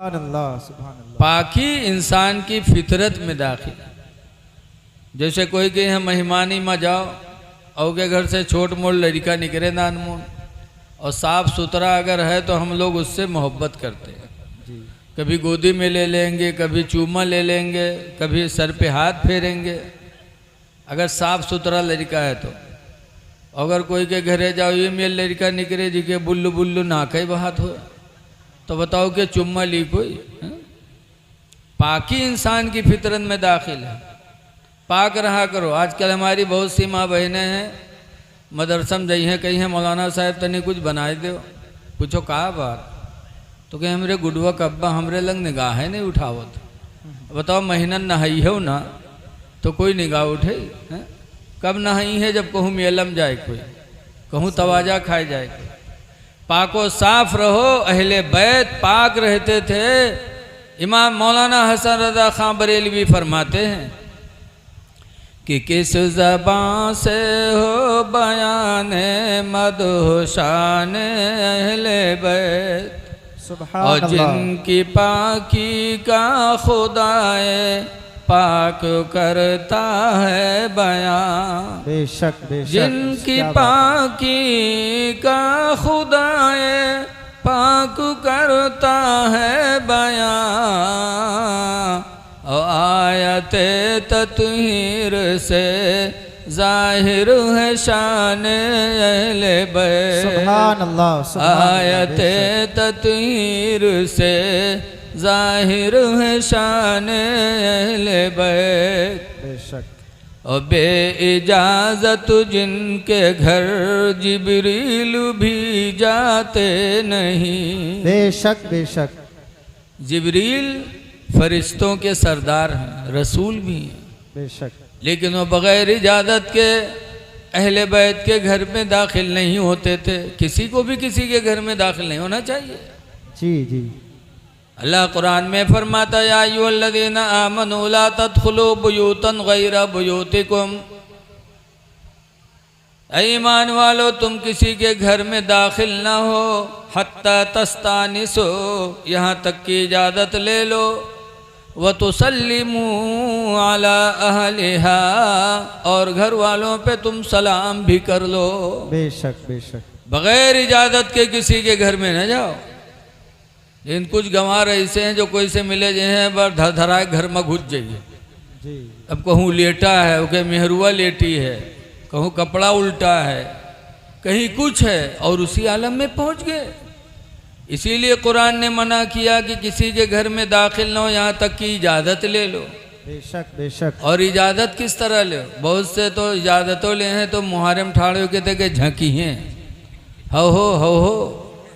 पाकी इंसान की फितरत में दाखिल। जैसे कोई के यहाँ मेहमानी में जाओ और के घर से छोट मोट लड़का निकले ना अनमोल, और साफ सुथरा अगर है तो हम लोग उससे मोहब्बत करते हैं। कभी गोदी में ले लेंगे, कभी चूमा ले लेंगे, कभी सर पे हाथ फेरेंगे, अगर साफ सुथरा लड़का है तो। अगर कोई के घरे जाओ ये मेरे लड़का निकले जी के बुल्लू बुल्लू नाके बहात हो तो बताओ कि चुम्मा ली कोई है? पाकी इंसान की फितरत में दाखिल है, पाक रहा करो। आजकल हमारी बहुत सी माँ बहनें हैं मदरसा में गई हैं, कही हैं मौलाना साहब तने कुछ बनाए दो। पूछो कहा बात, तो कहे हमरे गुडवा कब्बा हमरे लंग निगाह नहीं उठावत। बताओ महीना नहाई हो ना तो कोई निगाह उठे है? कब नहाई है? जब कहूँ मेलम जाए कोई, कहूँ तवाजा खाए जाए कोई। पाको साफ रहो। अहले बैत पाक रहते थे। इमाम मौलाना हसन रजा खां बरेलवी फरमाते हैं कि किस ज़बान से हो बयान मदह शान अहले बैत, और जिनकी पाकी का खुदाए पाक करता है बयान। बेशक बेशक। जिनकी पाकी का खुदाए पाक करता है बयान, और आयते तत्हीर से जाहिर है शान अहले बैत। सुभान अल्लाह। आयते तत्हीर से जाहिर है शान अहले बैत। बेशक। और बे इजाज़त जिनके घर जिब्रील भी जाते नहीं। बेशक बेशक। जिब्रील फरिश्तों के सरदार हैं, रसूल भी हैं, बेशक, लेकिन वो बग़ैर इजाज़त के अहले बैत के घर में दाखिल नहीं होते थे। किसी को भी किसी के घर में दाखिल नहीं होना चाहिए। जी जी। अल्लाह कुरान में फरमाता या अय्युहल्लज़ीना आमनू ला तदखुलू बुयूतन गैरा बुयूतिकुम, ऐ ईमान वालो तुम किसी के घर में दाखिल ना हो हत्ता तस्तानिसो, यहाँ तक की इजाज़त ले लो, व तुसल्लिमू अला अहलिहा, और घर वालों पे तुम सलाम भी कर लो। बेशक बेशक। बग़ैर इजाज़त के किसी के घर में न जाओ। इन कुछ गंवार ऐसे हैं जो कोई से मिले जो हैं बस धर धराए घर में घुस जाइए। जी। अब कहूँ लेटा है, ओके मेहरुआ लेटी है, कहूँ कपड़ा उल्टा है, कहीं कुछ है, और उसी आलम में पहुँच गए। इसीलिए कुरान ने मना किया कि किसी के घर में दाखिल ना हो यहाँ तक कि इजाज़त ले लो। बेशक बेशक। और इजाज़त किस तरह ले? बहुत से तो इजाज़तों ले हैं तो मुहर्रम ठाड़े के थे कि झांकी हैं, हो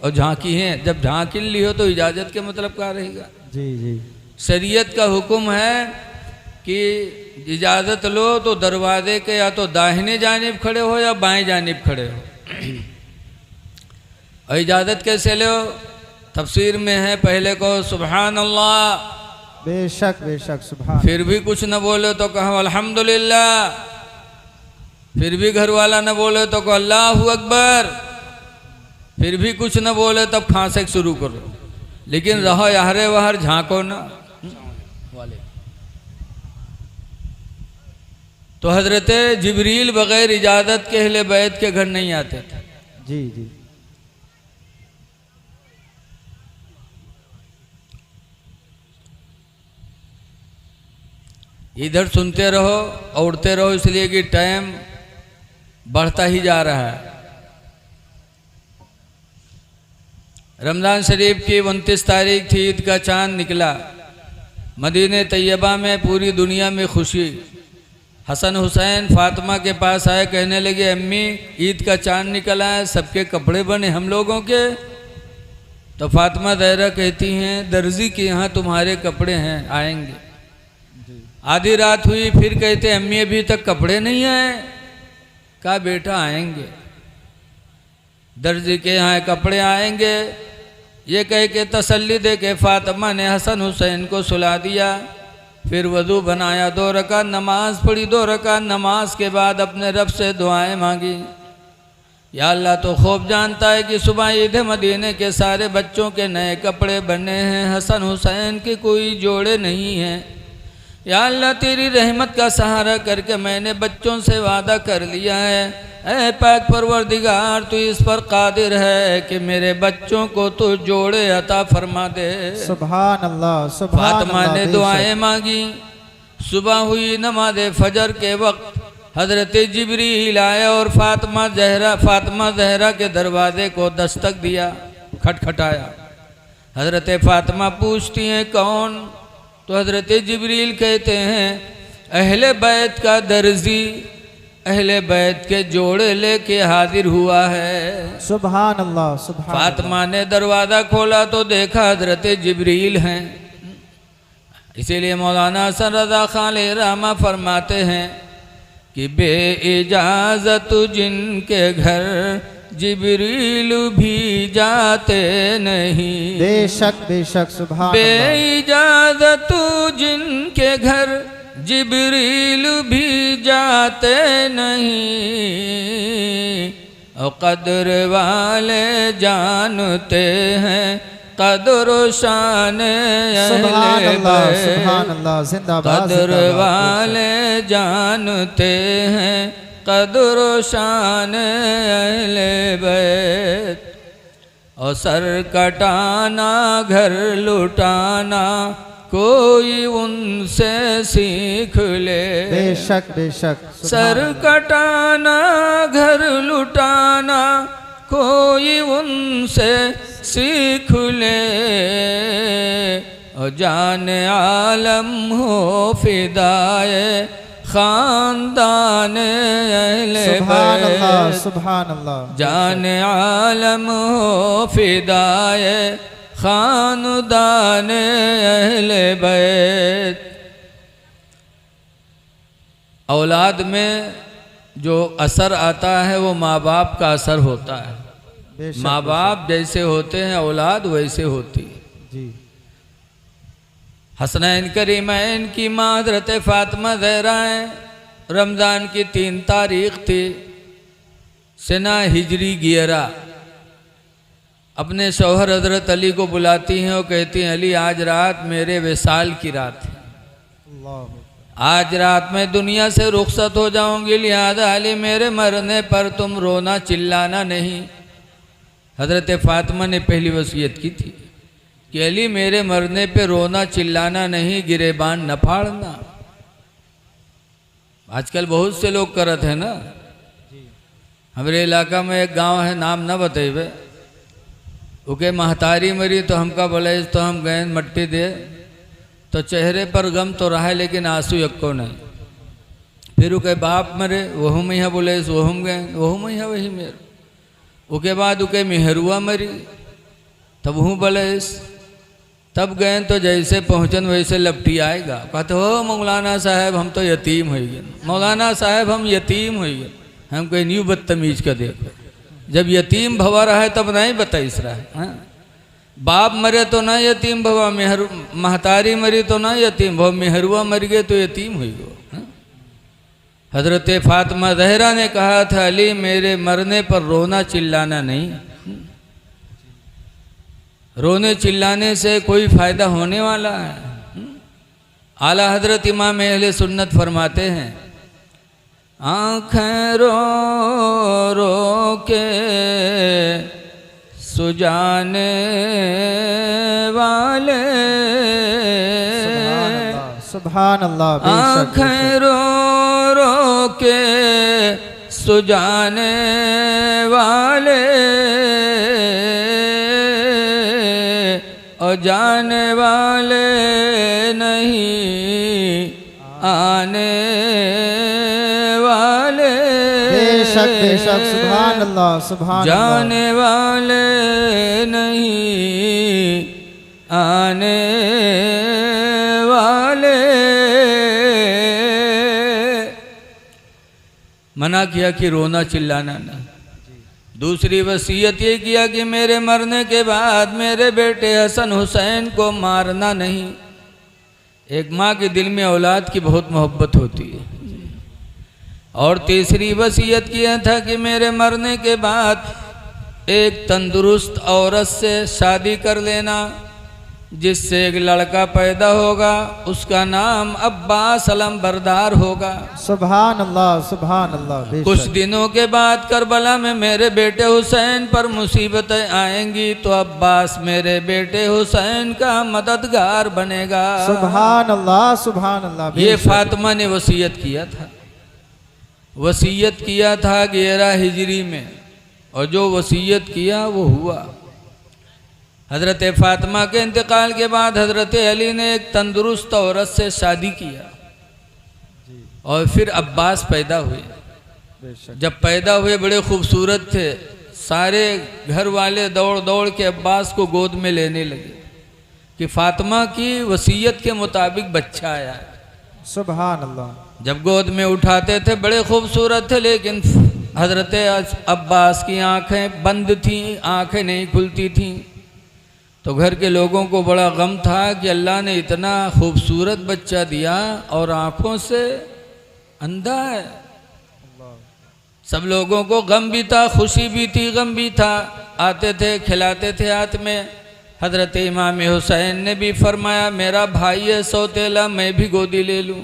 और झांकी हैं। जब झांकी ली हो तो इजाज़त के मतलब क्या रहेगा? जी जी। शरीयत का हुक्म है कि इजाज़त लो तो दरवाजे के या तो दाहिने जानिब खड़े हो या बाएं जानिब खड़े हो। और इजाज़त कैसे लो? तफसीर में है, पहले को सुभान अल्लाह। बेशक बेशक। सुभान। फिर भी कुछ न बोले तो कहो अल्हम्दुलिल्लाह। फिर भी घर वाला न बोले तो कहो अल्लाहु अकबर। फिर भी कुछ न बोले तब खांसे शुरू करो, लेकिन रहो यारे वहार झांको ना वाले। तो हजरत जिब्रील बगैर इजाज़त के अहले बैत के घर नहीं आते थे। जी जी। इधर सुनते रहो और उड़ते रहो, इसलिए कि टाइम बढ़ता ही जा रहा है। रमज़ान शरीफ की 29 तारीख थी, ईद का चांद निकला। मदीने तैयबा में पूरी दुनिया में खुशी। हसन हुसैन फातिमा के पास आए, कहने लगे अम्मी ईद का चांद निकला है, सबके कपड़े बने हम लोगों के। तो फातिमा ज़हरा कहती हैं दर्जी के यहाँ तुम्हारे कपड़े हैं, आएंगे। आधी रात हुई, फिर कहते अम्मी अभी तक कपड़े नहीं आए। कहा बेटा आएंगे, दर्जी के यहाँ कपड़े आएंगे। ये कह के तसल्ली दे के फातिमा ने हसन हुसैन को सुला दिया। फिर वज़ू बनाया, 2 रकात नमाज पढ़ी। 2 रकात नमाज के बाद अपने रब से दुआएं मांगी। या अल्लाह तो खूब जानता है कि सुबह ईद मदीने के सारे बच्चों के नए कपड़े बने हैं, हसन हुसैन के कोई जोड़े नहीं हैं। या अल्लाह तेरी रहमत का सहारा करके मैंने बच्चों से वादा कर लिया है, ऐ पाक परवरदिगार तू इस पर कादिर है कि मेरे बच्चों को तू जोड़े अता फरमा दे। सुभान अल्लाह सुभान फातिमा अल्लाह। ने बेशक। दुआएं मांगी। सुबह हुई नमाज फजर के वक्त हजरत जिब्रील आया और फातिमा जहरा के दरवाजे को दस्तक दिया, खटखटाया। हजरत फातिमा पूछती हैं कौन? तो हजरत जिब्रील कहते हैं अहले बैत का दर्जी अहले बैत के जोड़े लेके हाजिर हुआ है। सुभान अल्लाह सुभान फातिमा ने दरवाज़ा खोला तो देखा हजरत जिब्रील हैं। इसीलिए मौलाना हसन रज़ा खान रहमा फरमाते हैं कि बे इजाज़त जिनके घर जिब्रील भी जाते नहीं। बेशक बेशक सुभान बे अल्लाह। इजाज़त जिनके घर जिब्रील भी जाते नहीं, और कदर वाले जानते हैं कदर शान सुभान अहले अल्लाह बैत। सुभान अल्लाह। जिंदाबाद कदर जिंदाबाद। वाले जानते हैं कदर शान अहले बैत। और सर कटाना घर लुटाना कोई उनसे सीख ले। बेशक बेशक सर कटाना घर लुटाना कोई उनसे सीख ले, और जान आलम हो फिदाए खानदान अहले सुभान अल्लाह बैत। सुभान अल्लाह। जान आलम हो फिदाए खानदान अहले बैत। औलाद में जो असर आता है वो माँ बाप का असर होता है। बेशक माँ बाप जैसे होते हैं औलाद वैसे होती है। जी। हसनैन करीमैन की माँ हज़रत फातिमा ज़हरा हैं। रमज़ान की 3 तारीख थी, सना हिजरी 11। अपने शौहर हज़रत अली को बुलाती हैं और कहती हैं अली आज रात मेरे विसाल की रात है, अल्लाह। आज रात में दुनिया से रुखसत हो जाऊंगी, लिहाजा अली मेरे मरने पर तुम रोना चिल्लाना नहीं। हज़रत फातिमा ने पहली वसीयत की थी कि अली मेरे मरने पे रोना चिल्लाना नहीं, गिरेबान न फाड़ना। आजकल बहुत से लोग करत है ना। हमारे इलाका में एक गांव है, नाम न बतेबे, उके महतारी मरी तो हमका बोले तो हम गए मट्टी दे, तो चेहरे पर गम तो रहा है लेकिन आंसू यक्को नहीं। फिर उके बाप मरे, वहू मैया बोले वहू गए, वहू मैया वही मेरे। उके बाद उके मेहरुआ मरी, तब हूँ बलेस, तब गए तो जैसे पहुँचन वैसे लपटी आएगा। कहते हो मौलाना साहब हम तो यतीम हो गए, मौलाना साहब हम यतीम हो गए। हम कोई न्यू बदतमीज का देखो, जब यतीम भवा रहा है तब नहीं बताइस रहा है। हाँ? बाप मरे तो ना यतीम भवा, महतारी मरी तो ना यतीम भवा, मेहरुआ मर गए तो यतीम हुई गो। हजरत फातिमा ज़हरा ने कहा था अली मेरे मरने पर रोना चिल्लाना नहीं, रोने चिल्लाने से कोई फायदा होने वाला है। आला हजरत इमाम अहले सुन्नत फरमाते हैं आँखें रो रो के सुजाने वाले, सुभान अल्लाह। आँखें रो रो के सुजाने वाले, और जाने वाले नहीं आने वाले। बेशक बेशक सुभान अल्लाह सुभान जाने वाले नहीं आने वाले। मना किया कि रोना चिल्लाना ना। दूसरी वसीयत ये किया कि मेरे मरने के बाद मेरे बेटे हसन हुसैन को मारना नहीं। एक माँ के दिल में औलाद की बहुत मोहब्बत होती है, और तीसरी वसीयत किया था कि मेरे मरने के बाद एक तंदुरुस्त औरत से शादी कर लेना, जिससे एक लड़का पैदा होगा, उसका नाम अब्बास अलमबरदार होगा। सुभान अल्लाह बेशक। कुछ दिनों के बाद करबला में मेरे बेटे हुसैन पर मुसीबतें आएंगी तो अब्बास मेरे बेटे हुसैन का मददगार बनेगा। सुभान अल्लाह ये बेशक। फातिमा ने वसीयत किया था, वसीयत किया था 11 हिजरी में, और जो वसीयत किया वो हुआ। हज़रत फातिमा के इंतकाल के बाद हज़रत अली ने एक तंदुरुस्त औरत से शादी किया और फिर अब्बास पैदा हुए। बेशक। जब पैदा हुए बड़े खूबसूरत थे, सारे घर वाले दौड़ दौड़ के अब्बास को गोद में लेने लगे कि फातिमा की वसीयत के मुताबिक बच्चा आया है। सुभान अल्लाह। जब गोद में उठाते थे बड़े खूबसूरत थे, लेकिन हज़रत अब्बास की आंखें बंद थीं, आंखें नहीं खुलती थीं। तो घर के लोगों को बड़ा गम था कि अल्लाह ने इतना खूबसूरत बच्चा दिया और आंखों से अंधा है। सब लोगों को गम भी था, खुशी भी थी, गम भी था। आते थे, खिलाते थे हाथ में। हज़रत इमाम हुसैन ने भी फरमाया मेरा भाई है सौतेला, मैं भी गोदी ले लूँ।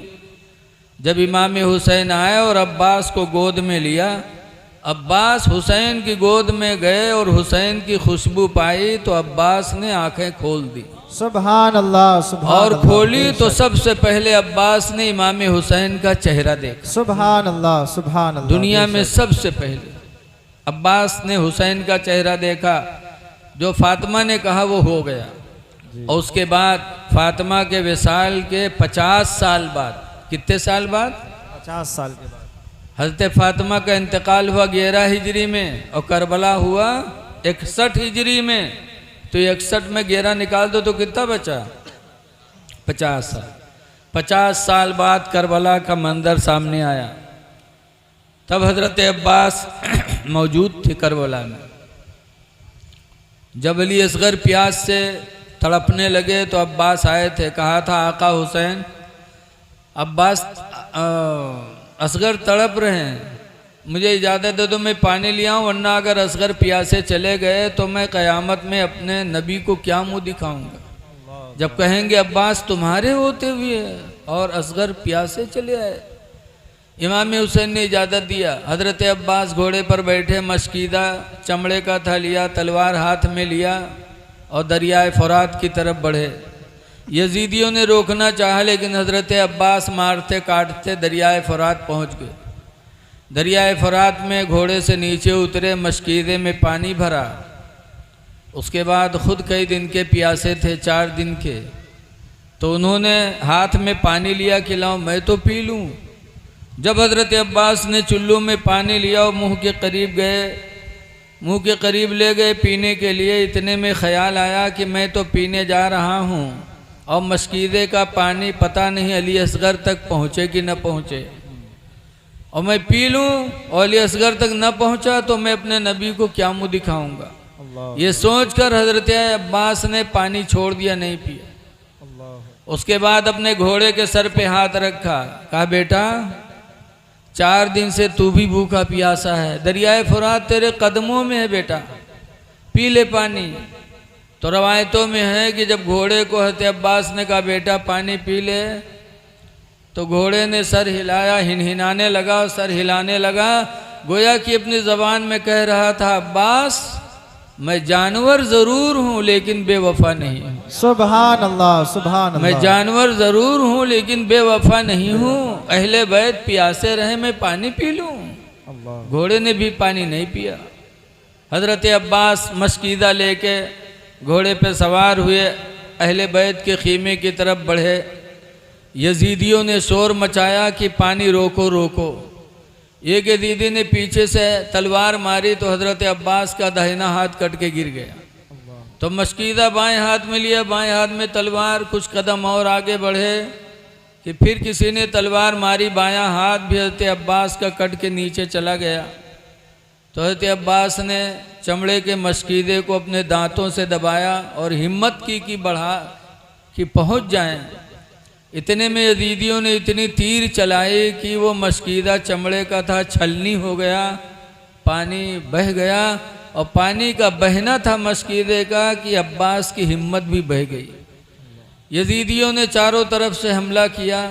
जब इमाम हुसैन आए और अब्बास को गोद में लिया, अब्बास हुसैन की गोद में गए और हुसैन की खुशबू पाई तो अब्बास ने आंखें खोल दी। सुभान अल्लाह। और खोली तो सबसे पहले अब्बास ने इमाम हुसैन का चेहरा देखा। सुभान अल्लाह। दुनिया में सबसे पहले अब्बास ने हुसैन का चेहरा देखा। जो फातिमा ने कहा वो हो गया। और उसके बाद फातिमा के विसाल के 50 साल बाद, कितने साल बाद? 50 साल के बाद हज़रत फातिमा का इंतकाल हुआ 11 हिजरी में और करबला हुआ 61 हिजरी में। तो 61 में 11 निकाल दो तो कितना बचा? 50 साल। 50 साल बाद करबला का मंजर सामने आया। तब हज़रत अब्बास मौजूद थे करबला में। जब अली असगर प्यास से तड़पने लगे तो अब्बास आए थे, कहा था आका हुसैन, अब्बास असगर तड़प रहे हैं, मुझे इजाज़त दे दो मैं पानी ले आऊँ, वरना अगर असगर प्यासे चले गए तो मैं क़यामत में अपने नबी को क्या मुंह दिखाऊंगा। जब कहेंगे अब्बास तुम्हारे होते हुए और असगर प्यासे चले आए। इमाम हुसैन ने इजाज़त दिया। हज़रत अब्बास घोड़े पर बैठे, मशकीदा चमड़े का था लिया, तलवार हाथ में लिया और दरियाए फ़ुरात की तरफ बढ़े। यजीदियों ने रोकना चाहा लेकिन हज़रत अब्बास मारते काटते दरियाए फ़ुरात पहुँच गए। दरियाए फ़ुरात में घोड़े से नीचे उतरे, मशकीदे में पानी भरा। उसके बाद ख़ुद कई दिन के प्यासे थे, 4 दिन के, तो उन्होंने हाथ में पानी लिया कि लाओ मैं तो पी लूँ। जब हज़रत अब्बास ने चुल्लू में पानी लिया और मुँह के करीब गए, मुँह के करीब ले गए पीने के लिए, इतने में ख़याल आया कि मैं तो पीने जा रहा हूँ और मशकीदे का पानी पता नहीं अली असगर तक पहुँचे कि न पहुँचे, और मैं पी लूँ और अली असगर तक न पहुँचा तो मैं अपने नबी को क्या मुँह दिखाऊँगा। ये सोचकर हज़रत अब्बास ने पानी छोड़ दिया, नहीं पिया। उसके बाद अपने घोड़े के सर पे हाथ रखा, कहा बेटा 4 दिन से तू भी भूखा प्यासा है, दरियाए फ़ुरात तेरे कदमों में है बेटा, पी ले पानी। तो रवायतों में है कि जब घोड़े को हज़रत अब्बास ने कहा बेटा पानी पी ले, तो घोड़े ने सर हिलाया, हिनहिनाने लगा, सर हिलाने लगा, गोया कि अपनी ज़बान में कह रहा था अब्बास मैं जानवर ज़रूर हूँ लेकिन बेवफा नहीं हूँ। सुभान अल्लाह, सुभान अल्लाह। मैं जानवर ज़रूर हूँ लेकिन बेवफा नहीं हूँ। अहले बैत प्यासे रहे मैं पानी पी लूँ। घोड़े ने भी पानी नहीं पिया। हज़रत अब्बास मशकीदा लेके घोड़े पे सवार हुए, अहले बैत के खीमे की तरफ बढ़े। यजीदियों ने शोर मचाया कि पानी रोको रोको। एक यजीदी ने पीछे से तलवार मारी तो हज़रत अब्बास का दाहिना हाथ कट के गिर गया। तो मशकीदा बाएं हाथ में लिया, बाएं हाथ में तलवार, कुछ कदम और आगे बढ़े कि फिर किसी ने तलवार मारी, बायां हाथ भी हज़रत अब्बास का कट के नीचे चला गया। तो हज़रत अब्बास ने चमड़े के मशकीदे को अपने दांतों से दबाया और हिम्मत की कि बढ़ा कि पहुंच जाएं। इतने में यजीदियों ने इतनी तीर चलाई कि वो मस्कीदा चमड़े का था, छलनी हो गया, पानी बह गया। और पानी का बहना था मस्कीदे का कि अब्बास की हिम्मत भी बह गई। यजीदियों ने चारों तरफ से हमला किया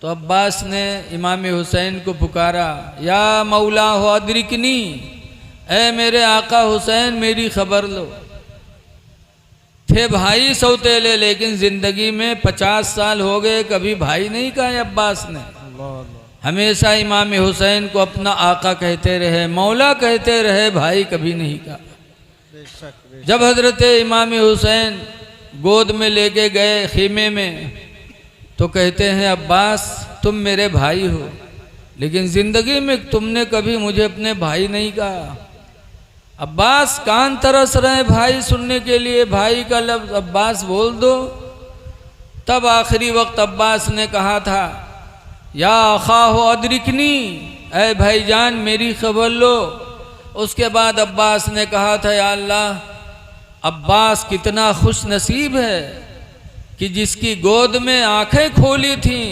तो अब्बास ने इमाम हुसैन को पुकारा, या मौला हो अदरिकनी, ऐ मेरे आका हुसैन मेरी खबर लो। थे भाई सौतेले, लेकिन ज़िंदगी में 50 साल हो गए, कभी भाई नहीं कहा अब्बास ने। हमेशा इमाम हुसैन को अपना आका कहते रहे, मौला कहते रहे, भाई कभी नहीं कहा। जब हजरत इमाम हुसैन गोद में लेके गए खीमे में तो कहते हैं, अब्बास तुम मेरे भाई हो, लेकिन ज़िंदगी में तुमने कभी मुझे अपने भाई नहीं कहा। अब्बास कान तरस रहे भाई सुनने के लिए, भाई का लफ्ज़ अब्बास बोल दो। तब आखिरी वक्त अब्बास ने कहा था, या अखा हो अदरिकनी, ऐ भाईजान मेरी खबर लो। उसके बाद अब्बास ने कहा था, या अल्लाह, अब्बास कितना खुश नसीब है कि जिसकी गोद में आंखें खोली थीं,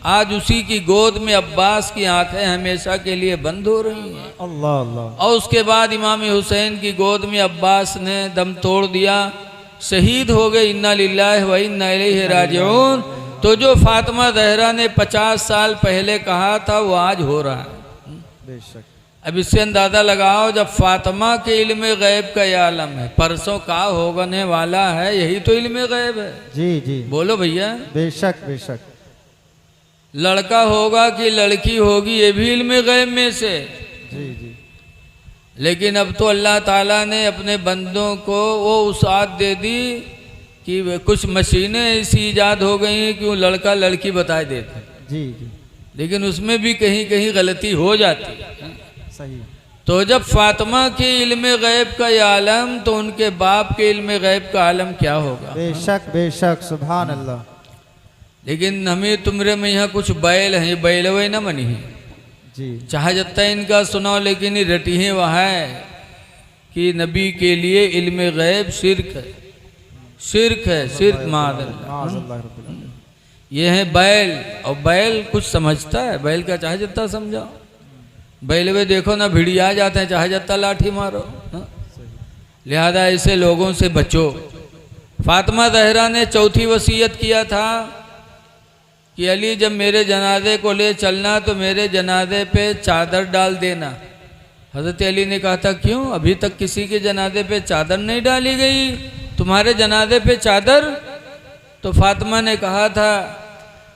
आज उसी की गोद में अब्बास की आंखें हमेशा के लिए बंद हो रही हैं। अल्लाह अल्लाह। और उसके बाद इमाम हुसैन की गोद में अब्बास ने दम तोड़ दिया, शहीद हो गए। इन्ना लिल्लाहि व इन्ना इलैहि राजिऊन। तो जो फातिमा ज़हरा ने 50 साल पहले कहा था वो आज हो रहा है। बेशक। अब इससे अंदाज़ा लगाओ, जब फातिमा के इल्म गैब का ये आलम है, परसों का होने वाला है, यही तो इल्म गैब है। जी जी बोलो भैया। बेशक बेशक। लड़का होगा कि लड़की होगी, ये भी इल्म गैब में से। जी जी। लेकिन अब तो अल्लाह ताला ने अपने बंदों को वो वुसाअत दे दी कि कुछ मशीनें ऐसी ईजाद हो गई हैं कि वो लड़का लड़की बता देते हैं। जी जी। लेकिन उसमें भी कहीं कहीं गलती हो जाती है। सही। तो जब फातिमा के इल्म गैब का ये आलम, तो उनके बाप के इल्म गैब का आलम क्या होगा। बेशक बेशक। सुभान अल्लाह। लेकिन हमें तुमरे में यहाँ कुछ बैल हैं, बैल वे न मनी है जी। चाहे जत्ता इनका सुनाओ, लेकिन ये रटी है वह है कि नबी के लिए इल्म गैब शिर्क है, शिर्क है, शिर्क माज़अल्लाह। ये है बैल। और बैल कुछ समझता है, बैल का चाहे जितना समझाओ। बैल वे देखो ना भिड़िया जाते हैं, चाहे जितना लाठी मारो। लिहाजा ऐसे लोगों से बचो। फातिमा ज़हरा ने चौथी वसीयत किया था कि अली जब मेरे जनाजे को ले चलना तो मेरे जनाजे पे चादर डाल देना। हज़रत अली ने कहा था, क्यों, अभी तक किसी के जनाजे पे चादर नहीं डाली गई, तुम्हारे जनाजे पे चादर। तो फातिमा ने कहा था,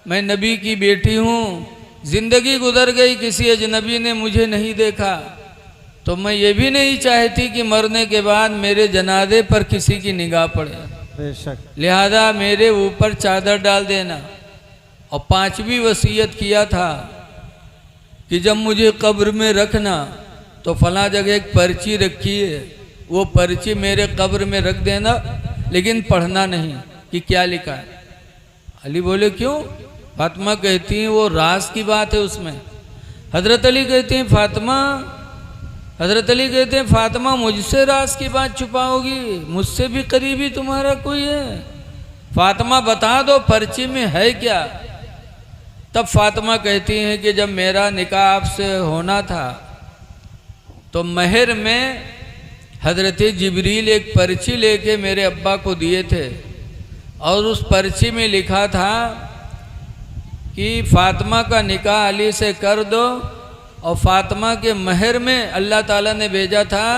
मैं नबी की बेटी हूँ, ज़िंदगी गुजर गई, किसी अजनबी ने मुझे नहीं देखा, तो मैं ये भी नहीं चाहती कि मरने के बाद मेरे जनाजे पर किसी की निगाह पड़े। बेशक। लिहाजा मेरे ऊपर चादर डाल देना। और पांचवी वसीयत किया था कि जब मुझे कब्र में रखना तो फला जगह एक पर्ची रखी है, वो पर्ची मेरे कब्र में रख देना, लेकिन पढ़ना नहीं कि क्या लिखा है। अली बोले, क्यों। फातिमा कहती हैं, वो राज की बात है उसमें। हज़रत अली कहते हैं, फातिमा, हज़रत अली कहते हैं, फातिमा मुझसे राज की बात छुपाओगी, मुझसे भी करीबी तुम्हारा कोई है, फातिमा बता दो पर्ची में है क्या। तब फातिमा कहती हैं कि जब मेरा निकाह आपसे होना था तो महर में हज़रत जिब्रील एक पर्ची लेके मेरे अब्बा को दिए थे, और उस पर्ची में लिखा था कि फातिमा का निकाह अली से कर दो। और फातिमा के महर में अल्लाह ताला ने भेजा था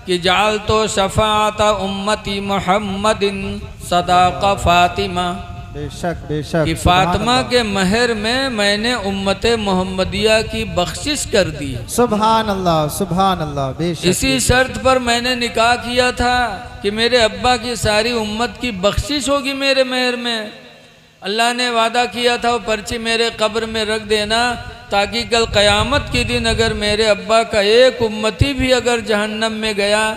कि जाल तो शफाअत उम्मती मुहम्मदिन सदाक़ा फातिमा। बेशक बेशक। कि फातिमा के महर में मैंने उम्मत मोहम्मदिया की बख्शिश कर दी। सुभान अल्लाह सुभान अल्लाह। बेशक। इसी शर्त पर मैंने निकाह किया था कि मेरे अब्बा की सारी उम्मत की बख्शिश होगी मेरे महर में। अल्लाह ने वादा किया था वो पर्ची मेरे कब्र में रख देना, ताकि कल क़यामत के दिन अगर मेरे अब्बा का एक उम्मती भी अगर जहन्नम में गया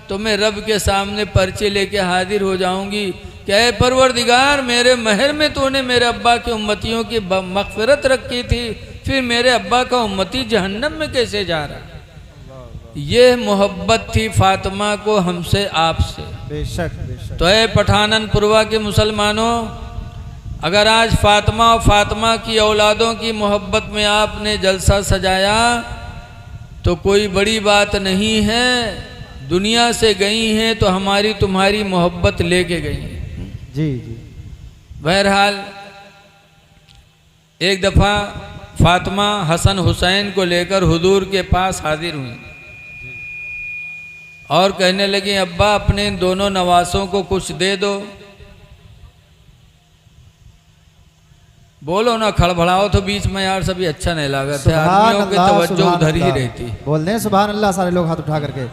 तो मैं रब के सामने पर्ची लेके हाजिर हो जाऊंगी कि ऐ परवरदिगार, मेरे महर में तूने मेरे अब्बा के उम्मतियों की मग़फ़िरत रखी थी, फिर मेरे अब्बा का उम्मती जहन्नम में कैसे जा रहा। ये मोहब्बत थी फातिमा को हमसे आपसे। बेशक बेशक। तो ऐ पठाननपुरवा के मुसलमानों, अगर आज फातिमा और फातिमा की औलादों की मोहब्बत में आपने जलसा सजाया तो कोई बड़ी बात नहीं है। दुनिया से गई हैं तो हमारी तुम्हारी मोहब्बत लेके गई हैं। जी जी। बहरहाल एक दफ़ा फातिमा हसन हुसैन को लेकर हुजूर के पास हाजिर हुई और कहने लगी, अब्बा अपने इन दोनों नवासों को कुछ दे दो। बोलो ना, खड़बड़ाओ तो बीच में यार, सभी अच्छा नहीं लगा था। आदमियों की तवज्जो उधर ही रहती। बोल दें सुभान अल्लाह सारे लोग हाथ उठा करके।